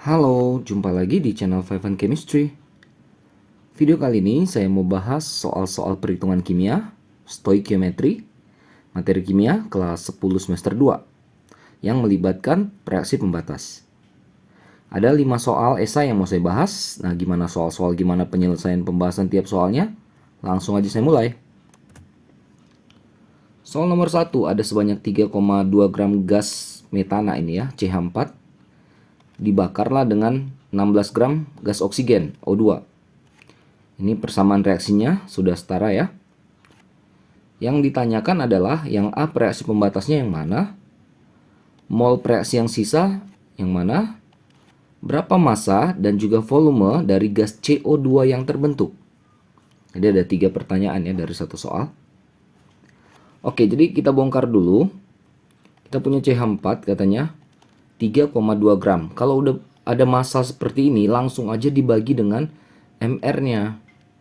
Halo, jumpa lagi di channel Five and Chemistry. Video kali ini saya mau bahas soal-soal perhitungan kimia, stoichiometry, materi kimia kelas 10 semester 2 yang melibatkan reaksi pembatas. Ada 5 soal esai yang mau saya bahas. Nah, gimana gimana penyelesaian pembahasan tiap soalnya? Langsung aja saya mulai. Soal nomor 1 ada sebanyak 3,2 gram gas metana ini ya, CH4. Dibakarlah dengan 16 gram gas oksigen, O2. Ini persamaan reaksinya sudah setara ya. Yang ditanyakan adalah yang A reaksi pembatasnya yang mana, mol reaksi yang sisa yang mana, berapa massa dan juga volume dari gas CO2 yang terbentuk. Jadi ada 3 pertanyaan ya dari satu soal. Oke, jadi kita bongkar dulu. Kita punya CH4 katanya 3,2 gram. Kalau udah ada massa seperti ini, langsung aja dibagi dengan MR-nya.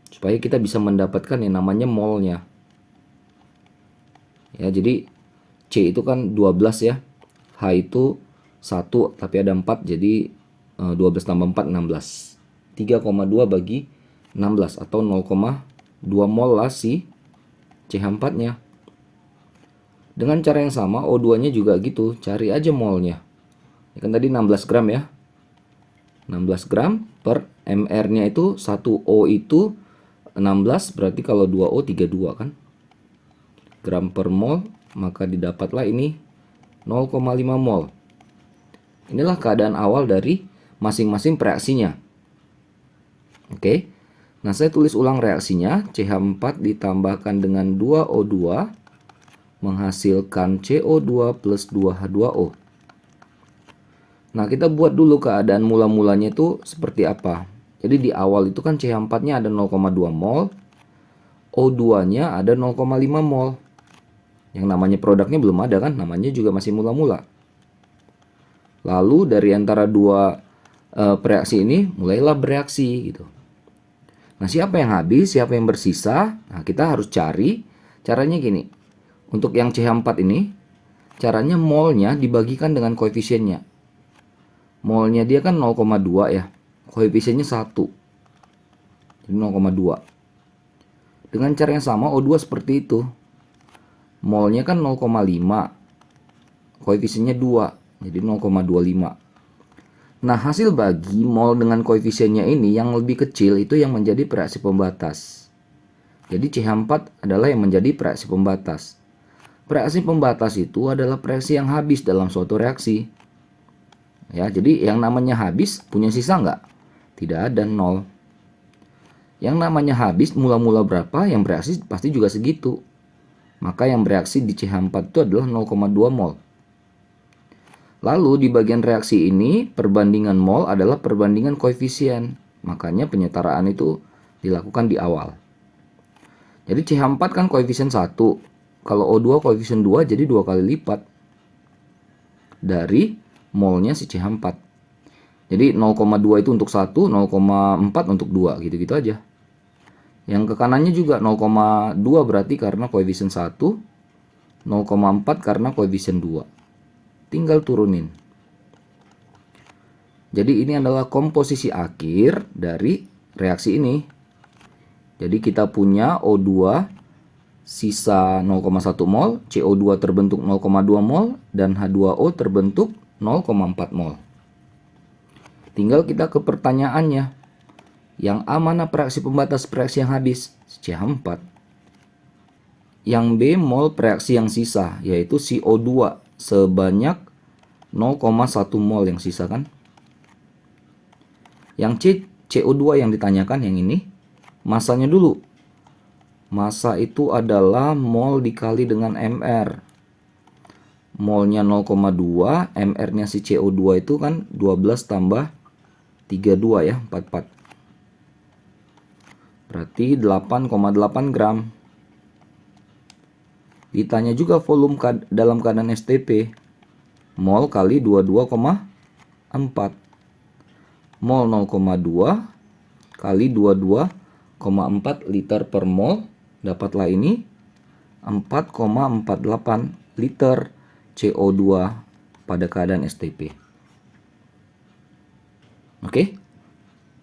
Supaya kita bisa mendapatkan yang namanya molnya. Ya, jadi C itu kan 12 ya. H itu 1 tapi ada 4, jadi 12 tambah 4, 16. 3,2 bagi 16 atau 0,2 mol lah si CH4-nya. Dengan cara yang sama, O2-nya juga gitu, cari aja molnya. Ya kan tadi 16 gram ya. 16 gram per MR-nya itu 1O itu 16, berarti kalau 2O 32 kan. Gram per mol, maka didapatlah ini 0,5 mol. Inilah keadaan awal dari masing-masing reaksinya. Oke. Nah, saya tulis ulang reaksinya. CH4 ditambahkan dengan 2O2 menghasilkan CO2 plus 2H2O. Nah, kita buat dulu keadaan mula-mulanya itu seperti apa. Jadi di awal itu kan CH4-nya ada 0,2 mol, O2-nya ada 0,5 mol. Yang namanya produknya belum ada kan, namanya juga masih mula-mula. Lalu dari antara dua reaksi ini mulailah bereaksi gitu. Nah, siapa yang habis, siapa yang bersisa? Nah, kita harus cari caranya gini. Untuk yang CH4 ini, caranya molnya dibagikan dengan koefisiennya. Molnya dia kan 0,2 ya. Koefisiennya 1. Jadi 0,2. Dengan cara yang sama O2 seperti itu. Molnya kan 0,5. Koefisiennya 2. Jadi 0,25. Nah, hasil bagi mol dengan koefisiennya ini yang lebih kecil itu yang menjadi reaksi pembatas. Jadi CH4 adalah yang menjadi reaksi pembatas. Reaksi pembatas itu adalah reaksi yang habis dalam suatu reaksi. Ya, jadi yang namanya habis punya sisa nggak? Tidak ada, 0. Yang namanya habis mula-mula berapa, yang bereaksi pasti juga segitu. Maka yang bereaksi di CH4 itu adalah 0,2 mol. Lalu di bagian reaksi ini perbandingan mol adalah perbandingan koefisien. Makanya penyetaraan itu dilakukan di awal. Jadi CH4 kan koefisien 1. Kalau O2 koefisien 2, jadi 2 kali lipat dari molnya si CH4. Jadi 0,2 itu untuk 1, 0,4 untuk 2, gitu-gitu aja. Yang ke kanannya juga 0,2 berarti karena koefisien 1, 0,4 karena koefisien 2. Tinggal turunin. Jadi ini adalah komposisi akhir dari reaksi ini. Jadi kita punya O2 sisa 0,1 mol, CO2 terbentuk 0,2 mol, dan H2O terbentuk 0,4 mol. Tinggal kita ke pertanyaannya. Yang A mana reaksi pembatas reaksi yang habis? CH4. Yang B mol reaksi yang sisa, yaitu CO2 sebanyak 0,1 mol yang sisa kan. Yang C, CO2 yang ditanyakan yang ini. Masanya dulu. Massa itu adalah mol dikali dengan MR. Molnya 0,2, MR-nya si CO2 itu kan 12 tambah 32 ya, 44. Berarti 8,8 gram. Ditanya juga volume dalam keadaan STP. Mol kali 22,4. Mol 0,2 kali 22,4 liter per mol. Dapatlah ini 4,48 liter CO2 pada keadaan STP. Oke,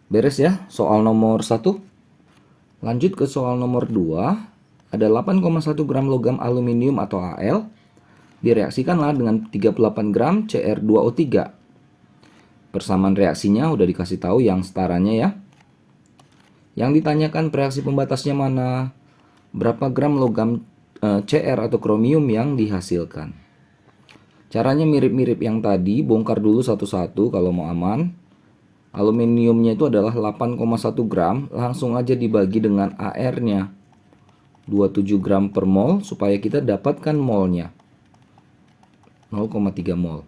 beres ya soal nomor 1. Lanjut ke soal nomor 2. Ada 8,1 gram logam aluminium atau Al. Direaksikanlah dengan 38 gram Cr2O3. Persamaan reaksinya udah dikasih tahu yang setaranya ya. Yang ditanyakan reaksi pembatasnya mana? Berapa gram logam Cr atau kromium yang dihasilkan? Caranya mirip-mirip yang tadi, bongkar dulu satu-satu kalau mau aman. Aluminiumnya itu adalah 8,1 gram, langsung aja dibagi dengan AR-nya. 27 gram per mol supaya kita dapatkan molnya. 0,3 mol.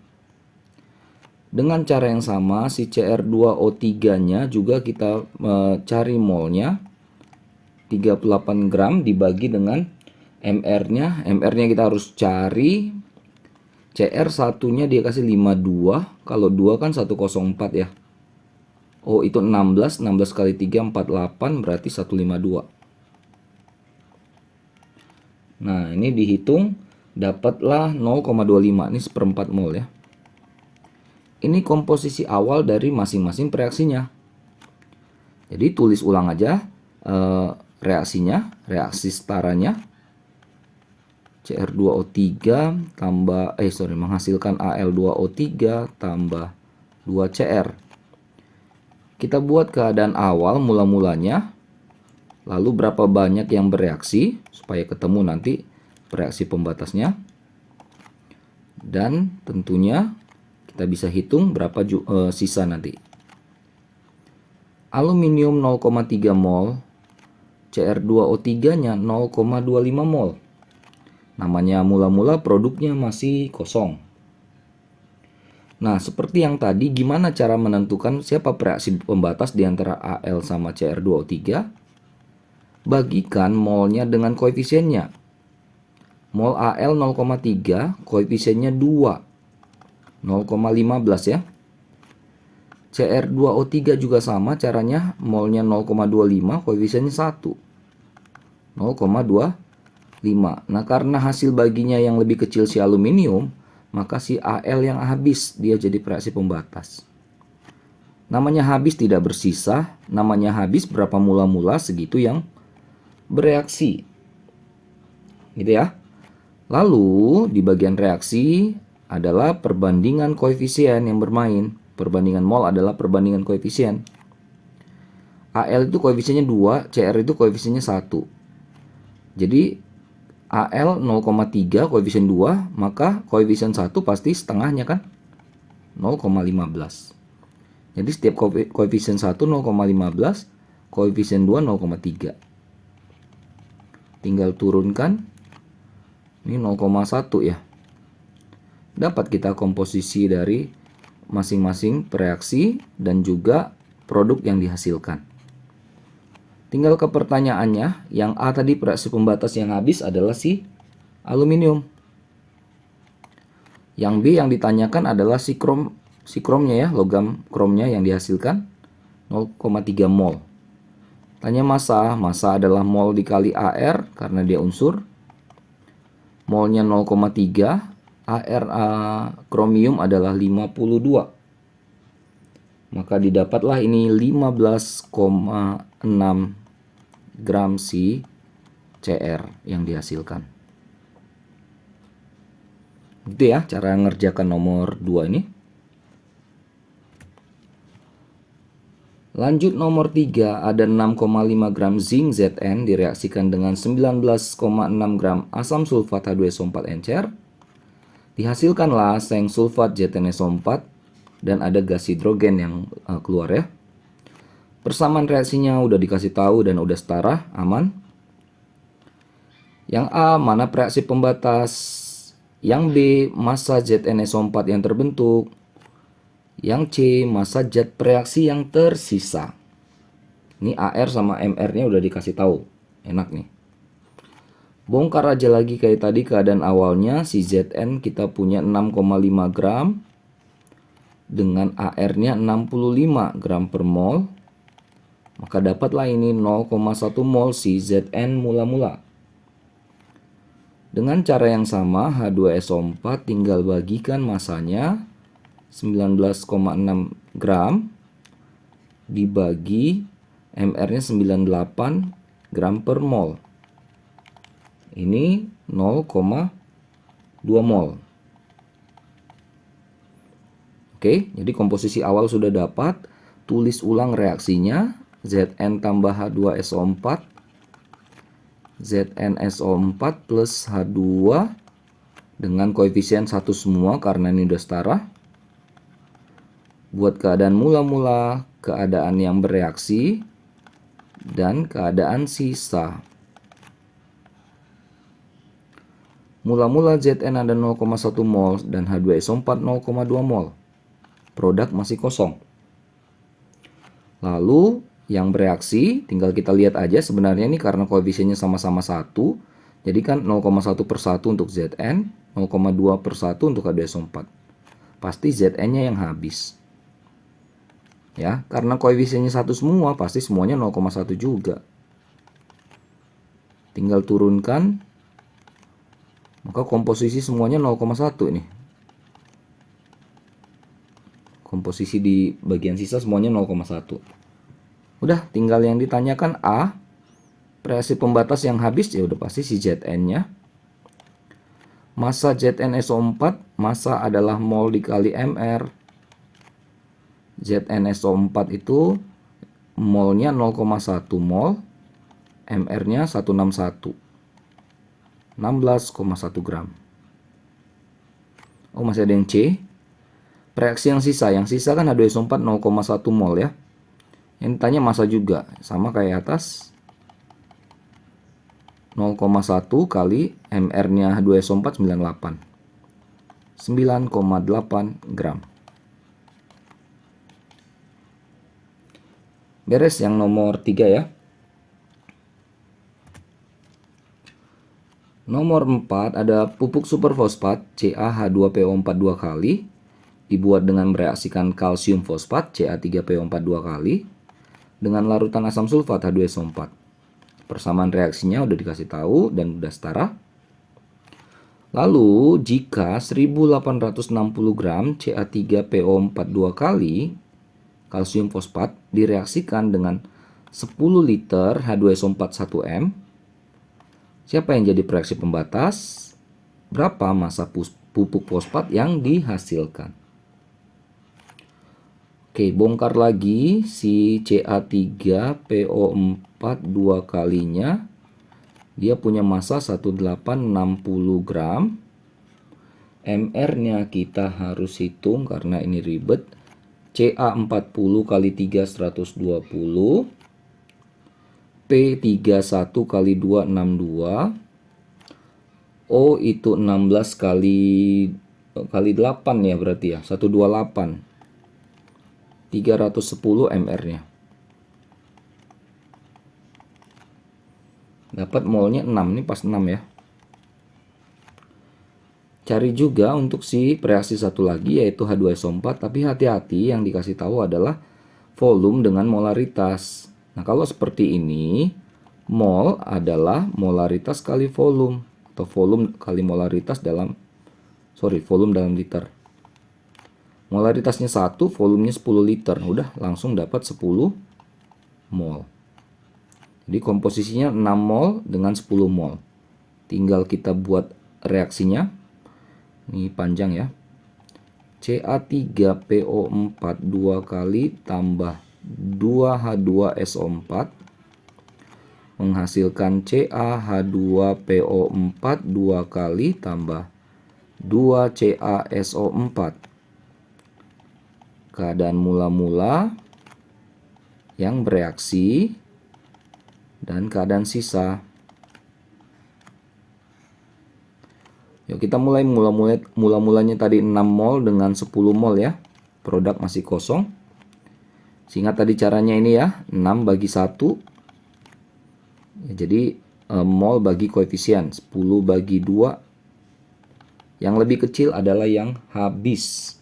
Dengan cara yang sama, si Cr2O3-nya juga kita cari molnya. 38 gram dibagi dengan MR-nya. MR-nya kita harus cari. Cr1-nya dia kasih 52. Kalau 2 kan 104 ya. Oh, itu 16. 16 kali 3, 48. Berarti 152. Nah, ini dihitung. Dapatlah 0,25. Ini seperempat mol ya. Ini komposisi awal dari masing-masing reaksinya. Jadi tulis ulang aja reaksinya, reaksi setaranya. Cr2O3 tambah menghasilkan Al2O3 tambah 2Cr. Kita buat keadaan awal mula-mulanya. Lalu berapa banyak yang bereaksi supaya ketemu nanti reaksi pembatasnya. Dan tentunya kita bisa hitung berapa sisa nanti. Aluminium 0,3 mol, Cr2O3-nya 0,25 mol. Namanya mula-mula produknya masih kosong. Nah, seperti yang tadi, gimana cara menentukan siapa reaksi pembatas di antara Al sama Cr2O3? Bagikan molnya dengan koefisiennya. Mol Al 0,3, koefisiennya 2. 0,15 ya. Cr2O3 juga sama caranya, molnya 0,25, koefisiennya 1. 0,25. Nah, karena hasil baginya yang lebih kecil si aluminium, maka si Al yang habis dia jadi reaksi pembatas. Namanya habis tidak bersisa, namanya habis berapa mula-mula segitu yang bereaksi. Gitu ya. Lalu di bagian reaksi adalah perbandingan koefisien yang bermain. Perbandingan mol adalah perbandingan koefisien. Al itu koefisiennya 2, Cr itu koefisiennya 1. Jadi Al 0,3 koefisien 2, maka koefisien 1 pasti setengahnya kan? 0,15. Jadi setiap koefisien 1 0,15, koefisien 2 0,3. Tinggal turunkan. Ini 0,1 ya. Dapat kita komposisi dari masing-masing reaksi dan juga produk yang dihasilkan. Tinggal ke pertanyaannya, yang A tadi reaksi pembatas yang habis adalah si aluminium. Yang B yang ditanyakan adalah si kromnya ya, logam kromnya yang dihasilkan 0,3 mol. Tanya massa adalah mol dikali AR karena dia unsur. Molnya 0,3, AR kromium adalah 52. Maka didapatlah ini 15,6 gram si Cr yang dihasilkan. Gitu ya cara ngerjakan nomor 2 ini. Lanjut nomor 3, ada 6,5 gram zinc Zn direaksikan dengan 19,6 gram asam sulfat H2SO4 encer. Dihasilkanlah seng sulfat ZnSO4 dan ada gas hidrogen yang keluar ya. Persamaan reaksinya udah dikasih tahu dan udah setara, aman. Yang A mana reaksi pembatas, yang B massa ZnSO4 yang terbentuk, yang C massa zat reaksi yang tersisa. Ini AR sama MR-nya udah dikasih tahu. Enak nih. Bongkar aja lagi kayak tadi keadaan awalnya. Si Zn kita punya 6,5 gram. Dengan AR-nya 65 gram per mol. Maka dapatlah ini 0,1 mol si Zn mula-mula. Dengan cara yang sama, H2SO4 tinggal bagikan masanya 19,6 gram dibagi MR-nya 98 gram per mol. Ini 0,2 mol. Oke, jadi komposisi awal sudah dapat. Tulis ulang reaksinya. Zn tambah H2SO4 ZnSO4 plus H2 dengan koefisien 1 semua karena ini udah setara. Buat keadaan mula-mula, keadaan yang bereaksi, dan keadaan sisa. Mula-mula Zn ada 0,1 mol dan H2SO4 0,2 mol. Produk masih kosong. Lalu yang bereaksi, tinggal kita lihat aja sebenarnya ini karena koefisiennya sama-sama 1. Jadi kan 0,1 per 1 untuk Zn, 0,2 per 1 untuk H2SO4. Pasti Zn-nya yang habis. Ya, karena koefisiennya 1 semua, pasti semuanya 0,1 juga. Tinggal turunkan, maka komposisi semuanya 0,1 ini. Komposisi di bagian sisa semuanya 0,1. Udah, tinggal yang ditanyakan A. Reaksi pembatas yang habis, ya udah pasti si Zn-nya. Massa ZnSO4, massa adalah mol dikali Mr. ZnSO4 itu molnya 0,1 mol, Mr-nya 161. 16,1 gram. Oh, masih ada yang C. Reaksi yang sisa kan H2SO4 0,1 mol ya. Yang ditanya massa juga, sama kayak atas. 0,1 kali Mr-nya H2SO4 98. 9,8 gram. Beres yang nomor 3 ya. Nomor 4 ada pupuk superfosfat CaH2PO4 2 kali dibuat dengan mereaksikan kalsium fosfat Ca3PO4 2 kali dengan larutan asam sulfat H2SO4. Persamaan reaksinya udah dikasih tahu dan udah setara. Lalu jika 1860 gram Ca3PO4 2 kali kalsium fosfat direaksikan dengan 10 liter H2SO4 1M, siapa yang jadi reaksi pembatas? Berapa massa pupuk fosfat yang dihasilkan? Oke, bongkar lagi si Ca3PO4 2 kalinya. Dia punya massa 1860 gram. MR-nya kita harus hitung karena ini ribet. Ca40 kali 3 120. P31 kali 2 62. O itu 16 kali 8 ya berarti ya. 128. 310 mR-nya. Dapat molnya 6, ini pas 6 ya. Cari juga untuk si reaksi satu lagi yaitu H2SO4, tapi hati-hati yang dikasih tahu adalah volume dengan molaritas. Nah, kalau seperti ini, mol adalah molaritas kali volume atau volume kali molaritas dalam volume dalam liter. Molaritasnya 1, volumenya 10 liter. Udah langsung dapat 10 mol. Jadi komposisinya 6 mol dengan 10 mol. Tinggal kita buat reaksinya. Ini panjang ya. Ca3PO4 2 kali tambah 2H2SO4 menghasilkan CaH2PO4 2 kali tambah 2CaSO4. Keadaan mula-mula yang bereaksi dan keadaan sisa. Yuk kita mulai mula-mulanya tadi 6 mol dengan 10 mol ya. Produk masih kosong. Seingat tadi caranya ini ya, 6 bagi 1. Ya, jadi mol bagi koefisien, 10 bagi 2. Yang lebih kecil adalah yang habis.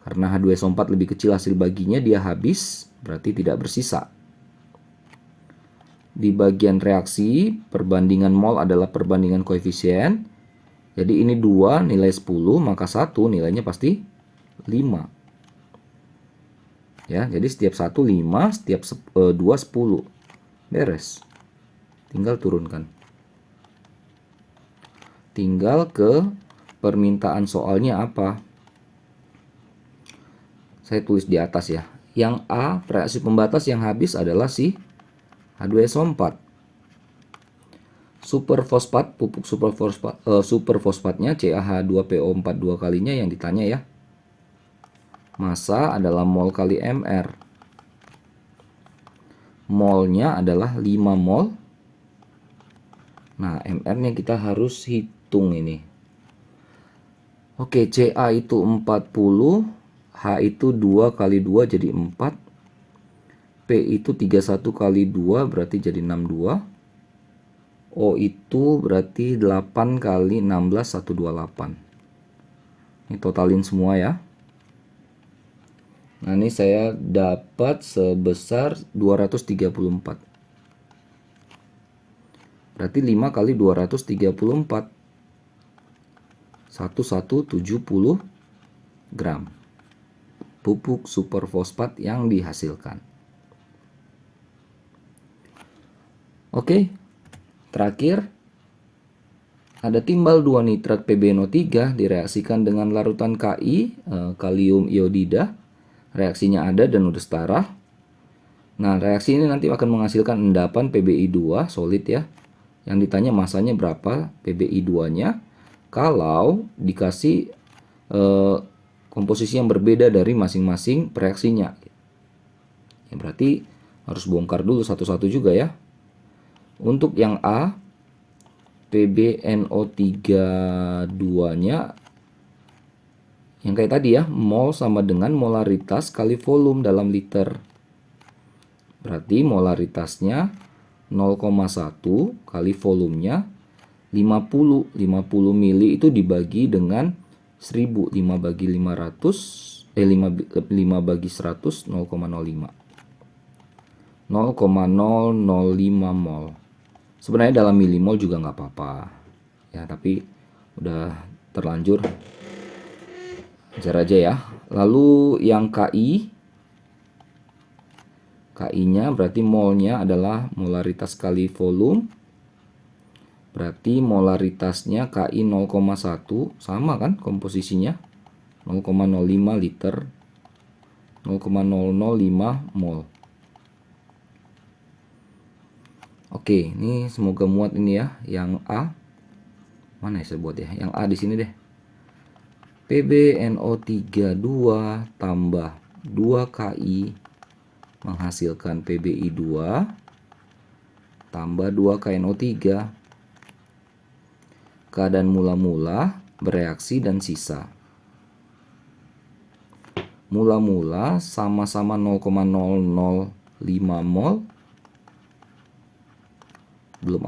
Karena H2SO4 lebih kecil hasil baginya, dia habis, berarti tidak bersisa. Di bagian reaksi, perbandingan mol adalah perbandingan koefisien. Jadi ini 2 nilai 10, maka 1 nilainya pasti 5. Ya, jadi setiap 1 5, setiap 2 10. Beres. Tinggal turunkan. Tinggal ke permintaan soalnya apa? Saya tulis di atas ya. Yang A, reaksi pembatas yang habis adalah si H2SO4. Superfosfat, pupuk superfosfatnya CaH2PO4 dua kalinya yang ditanya ya. Massa adalah mol kali mR. Molnya adalah 5 mol. Nah, mR-nya kita harus hitung ini. Oke, Ca itu 40, H itu 2 kali 2 jadi 4. P itu 31 kali 2 berarti jadi 62. O itu berarti 8 kali 16, 128. Ini totalin semua ya. Nah, ini saya dapat sebesar 234. Berarti 5 kali 234. 1170 gram pupuk superfosfat yang dihasilkan. Oke, terakhir ada timbal 2 nitrat PbNO3 direaksikan dengan larutan Ki, kalium iodida. Reaksinya ada dan udah setara. Nah, reaksi ini nanti akan menghasilkan endapan PbI2 solid ya. Yang ditanya masanya berapa PbI2-nya. Kalau dikasih komposisi yang berbeda dari masing-masing reaksinya. Ya, berarti harus bongkar dulu satu-satu juga ya. Untuk yang A, PbNO3-2-nya yang kayak tadi ya, mol sama dengan molaritas kali volume dalam liter. Berarti molaritasnya 0,1 kali volumenya 50. 50 mili itu dibagi dengan 1000. 5 bagi 500, 5 bagi 100, 0,05. 0,005 mol. Sebenarnya dalam milimol juga nggak apa-apa. Ya, tapi udah terlanjur. Ajar aja ya. Lalu yang KI-nya berarti molnya adalah molaritas kali volume. Berarti molaritasnya KI 0,1 sama kan komposisinya 0,05 liter, 0,005 mol. Oke, ini semoga muat ini ya. Yang A mana ya saya buat ya? Yang A di sini deh. PbNO3 2 tambah 2Ki menghasilkan PbI2 tambah 2KNO3. Keadaan mula-mula, bereaksi, dan sisa. Mula-mula sama-sama 0,005 mol. Belum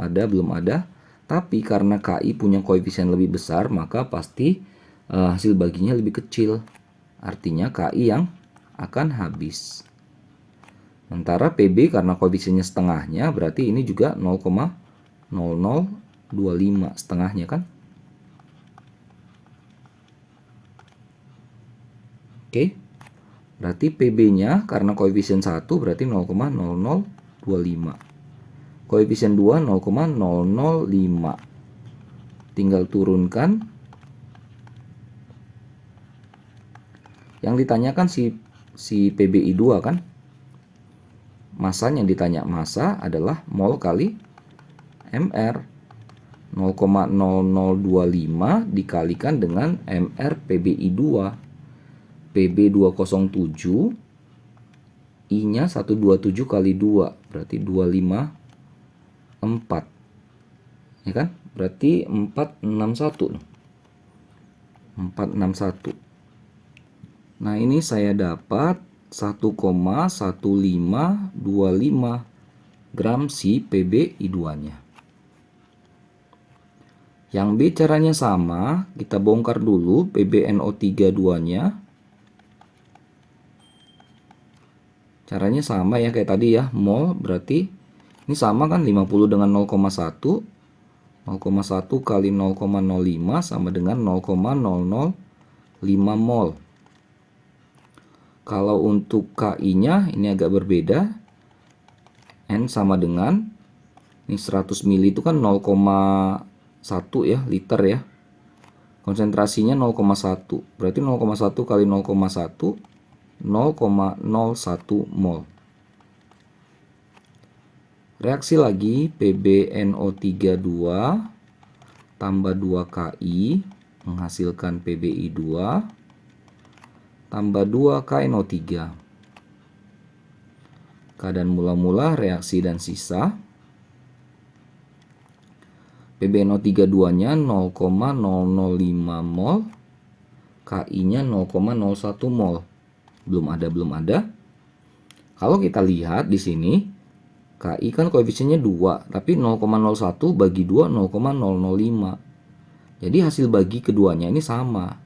ada. Tapi karena Ki punya koefisien lebih besar, maka pasti hasil baginya lebih kecil. Artinya Ki yang akan habis. Sementara Pb karena koefisiennya setengahnya, berarti ini juga 0,0025 setengahnya kan. Oke. Berarti Pb-nya karena koefisien 1 berarti 0,0025. Koefisien 2 0,005. Tinggal turunkan. Yang ditanyakan si PbI2 kan. Masanya yang ditanya, massa adalah mol kali mR. 0,0025 dikalikan dengan mR PbI2. Pb207, I-nya 127 kali 2, berarti 254. Ya kan? Berarti 461. 461. Nah, ini saya dapat 1,1525 gram si PbI2-nya. Yang B caranya sama, kita bongkar dulu PbNO3-2-nya. Caranya sama ya kayak tadi ya, mol berarti ini sama kan 50 dengan 0,1. 0,1 kali 0,05 sama dengan 0,005 mol. Kalau untuk KI-nya ini agak berbeda. N sama dengan ini 100 ml itu kan 0,1 ya, liter ya. Konsentrasinya 0,1. Berarti 0,1 kali 0,1 0,01 mol. Reaksi lagi PbNO32 tambah 2Ki menghasilkan PbI2 tambah 2 KNO3. Keadaan mula-mula, reaksi dan sisa. PbNO32-nya 0,005 mol, Ki-nya 0,01 mol. Belum ada. Kalau kita lihat di sini, Ki kan koefisiennya 2, tapi 0,01 bagi 2 0,005. Jadi hasil bagi keduanya ini sama.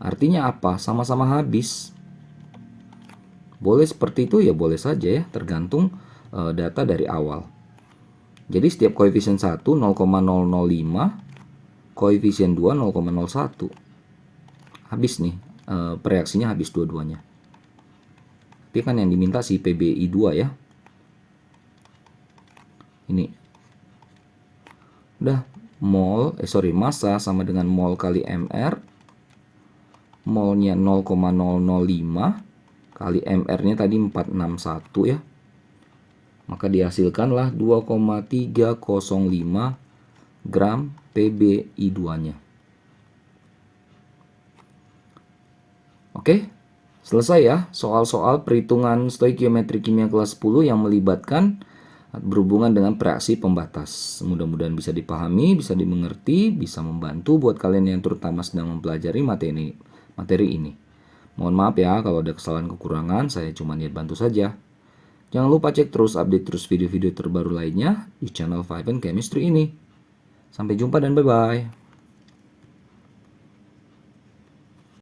Artinya apa? Sama-sama habis. Boleh seperti itu ya, boleh saja ya, tergantung data dari awal. Jadi setiap koefisien 1 0,005, koefisien 2 0,01. Habis nih, reaksinya habis dua-duanya. Tapi kan yang diminta si PbI2 ya. Ini. Udah, massa sama dengan mol kali mR. Molnya 0,005 kali mR-nya tadi 461 ya. Maka dihasilkanlah 2,305 gram PbI2-nya. Oke, selesai ya soal-soal perhitungan stoikiometri kimia kelas 10 yang melibatkan berhubungan dengan reaksi pembatas. Mudah-mudahan bisa dipahami, bisa dimengerti, bisa membantu buat kalian yang terutama sedang mempelajari materi ini. Mohon maaf ya kalau ada kesalahan kekurangan, saya cuma niat bantu saja. Jangan lupa cek terus, update terus video-video terbaru lainnya di channel Five and Chemistry ini. Sampai jumpa dan bye-bye.